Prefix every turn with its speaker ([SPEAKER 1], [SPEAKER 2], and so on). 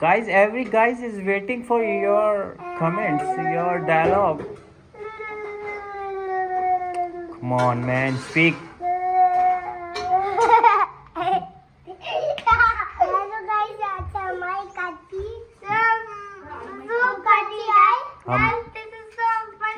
[SPEAKER 1] guys, every guys is waiting for your comments, your dialogue. Come on man, speak.